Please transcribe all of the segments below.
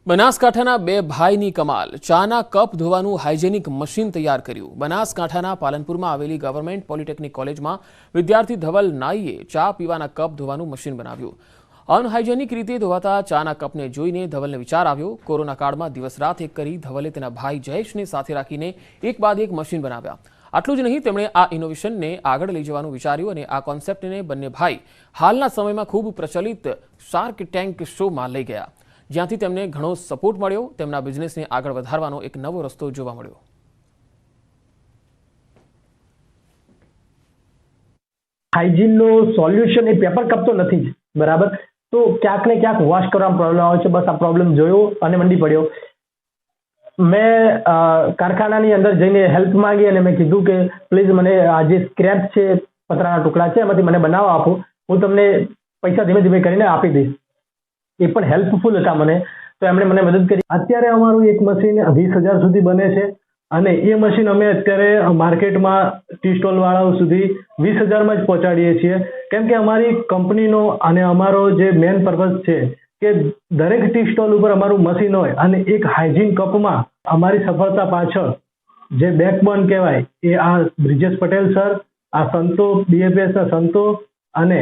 બનાસકાંઠાના બે ભાઈની કમાલ, ચાના કપ ધોવાનું હાઇજેનિક મશીન તૈયાર કર્યું। બનાસકાંઠાના પાલનપુરમાં આવેલી ગવર્મેન્ટ પોલિટેકનિક કોલેજમાં વિદ્યાર્થી ધવલ નાઈએ ચા પીવાના કપ ધોવાનું મશીન બનાવ્યું। અનહાઇજેનિક રીતે ધોવાતા ચાના કપને જોઈને ધવલને વિચાર આવ્યો। કોરોના કાળમાં દિવસ રાત એક કરી ધવલે તેના ભાઈ જયેશને સાથે રાખીને એક બાદ એક મશીન બનાવ્યા। આટલું જ નહીં, તેમણે આ ઇનોવેશનને આગળ લઈ જવાનું વિચાર્યું અને આ કોન્સેપ્ટને બંને ભાઈ હાલના સમયમાં ખૂબ પ્રચલિત શાર્ક ટેન્ક શોમાં લઈ ગયા, જ્યાંથી તેમને ઘણો સપોર્ટ મળ્યો। તેમના બિઝનેસને આગળ વધારવાનો એક નવો રસ્તો જોવા મળ્યો। હાઇજીનનો સોલ્યુશન એ પેપર કપ તો નથી જ, બરાબર? તો ક્યાંક ને ક્યાંક વોશ કરવામાં પ્રોબ્લેમ આવે છે। બસ આ પ્રોબ્લેમ જોયો અને મંડી પડ્યો। મેં કારખાનાની અંદર જઈને હેલ્પ માંગી અને મેં કીધું કે પ્લીઝ મને આ જે સ્ક્રેપ છે, પતરાના ટુકડા છે, એમાંથી મને બનાવવા આપો, હું તમને પૈસા ધીમે ધીમે કરીને આપી દઈશ। એ પણ હેલ્પફુલ હતા મને, તો એમણે મને મદદ કરી। અત્યારે અમારું એક મશીન 20,000 સુધી બને છે અને એ મશીન અમે અત્યારે માર્કેટમાં ટી સ્ટોલ વાળાઓ સુધી 20,000માં જ પહોંચાડીએ છીએ, કેમ કે અમારી કંપનીનો અને અમારો જે મેન પર્પઝ છે કે દરેક ટી સ્ટોલ ઉપર અમારું મશીન હોય અને એક હાઇજીન કપમાં અમારી સફળતા પાછળ જે બેકબોન કહેવાય એ આ બ્રિજેશ પટેલ સર, આ સંતો, BFS ના સંતો અને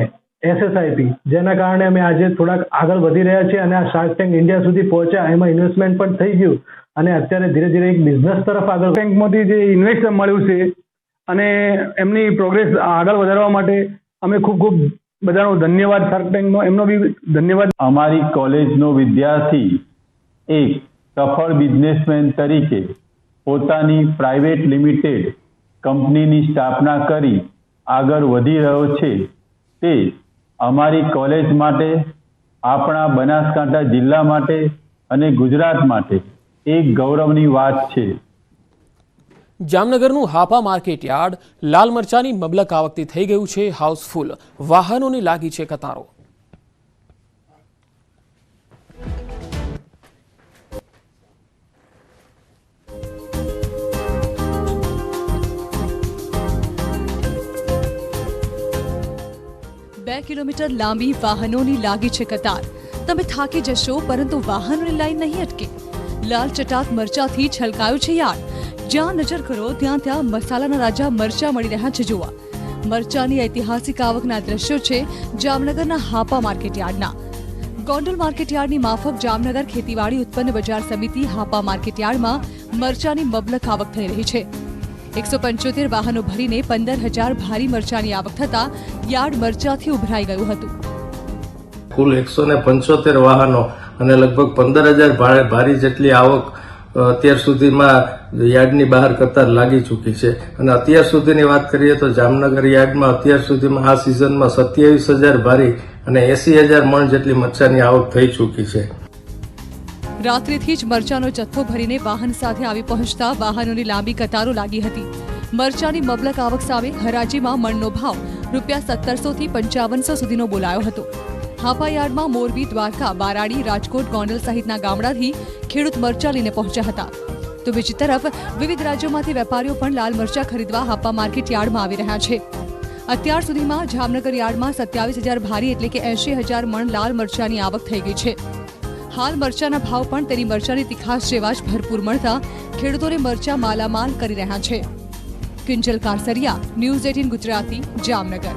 SSIP, જેના કારણે અમે આજે થોડાક આગળ વધી રહ્યા છીએ અને આ શાર્ક ટેન્ક ઇન્ડિયા સુધી પહોંચ્યા। એમાં ઇન્વેસ્ટમેન્ટ પણ થઈ ગયું અને અત્યારે ધીરે ધીરે એક બિઝનેસ તરફ આગળ ટેન્કમાંથી જે ઇન્વેસ્ટ મળ્યું છે અને એમની પ્રોગ્રેસ આગળ વધારવા માટે અમે ખૂબ ખૂબ બધાનો ધન્યવાદ, શાર્ક ટેન્કનો એમનો બી ધન્યવાદ। અમારી કોલેજનો વિદ્યાર્થી એક સફળ બિઝનેસમેન તરીકે પોતાની પ્રાઇવેટ લિમિટેડ કંપનીની સ્થાપના કરી આગળ વધી રહ્યો છે, તે અમારી કોલેજ માટે, આપણા બનાસકાંઠા જિલ્લા માટે અને ગુજરાત માટે એક ગૌરવની વાત છે। જામનગરનું હાપા માર્કેટ યાર્ડ લાલ મરચાની મબલક આવકથી થઈ ગયું છે હાઉસફુલ। વાહનોની લાગી છે કતારો। બે કિલોમીટર લાંબી વાહનોની લાગી છે કતાર। તમે થાકી જશો, પરંતુ વાહનોની લાઈન નહીં અટકે। લાલ ચટાક મરચાથી છલકાયું છે યાર્ડ। જ્યાં નજર કરો ત્યાં મસાલાના રાજા મરચા મળી રહ્યા છે જોવા। મરચાની ઐતિહાસિક આવકના દ્રશ્યો છે જામનગરના હાપા માર્કેટ યાર્ડના। ગોંડલ માર્કેટ યાર્ડની માફક જામનગર ખેતીવાડી ઉત્પન્ન બજાર સમિતિ હાપા માર્કેટ યાર્ડમાં મરચાની મબલક આવક થઈ રહી છે। 175 વાહનો ભરીને 15,000 ભારી મરચાની આવક થતા યાર્ડ મરચાથી ઉભરાઈ ગયું હતું। કુલ 175 વાહનો અને લગભગ 15,000 ભારી જેટલી આવક અત્યાર સુધીમાં યાર્ડની બહાર કતાર લાગી ચૂકી છે। અને અત્યાર સુધીની વાત કરીએ તો જામનગર યાર્ડમાં અત્યાર સુધીમાં આ સિઝનમાં 27,000 ભારી અને 80,000 મણ જેટલી મરચાની આવક થઈ ચૂકી છે। રાત્રિથી જ મરચાનો જથ્થો ભરીને વાહન સાથે આવી પહોંચતા વાહનોની લાંબી કતારો લાગી હતી। મરચાની મબલક આવક સામે હરાજીમાં મણનો ભાવ ₹1700 થી 5500 સુધીનો બોલાયો હતો। હાપા યાર્ડમાં મોરબી, દ્વારકા, બારાડી, રાજકોટ, ગોંડલ સહિતના ગામડાથી ખેડૂત મરચા લઈને પહોંચ્યા હતા। તો બીજી તરફ વિવિધ રાજ્યોમાંથી વેપારીઓ પણ લાલ મરચા ખરીદવા હાપા માર્કેટ યાર્ડમાં આવી રહ્યા છે। અત્યાર સુધીમાં જામનગર યાર્ડમાં 27,000 ભારી એટલે કે 80,000 મણ લાલ મરચાની આવક થઈ ગઈ છે। હાલ મરચાના ભાવ પણ તેની મરચાની તીખાશ જેવા જ ભરપૂર મળતા ખેડૂતોને મરચા માલામાલ કરી રહ્યા છે। કિંજલ કારસરિયા, ન્યૂઝ 18 ગુજરાતી, જામનગર।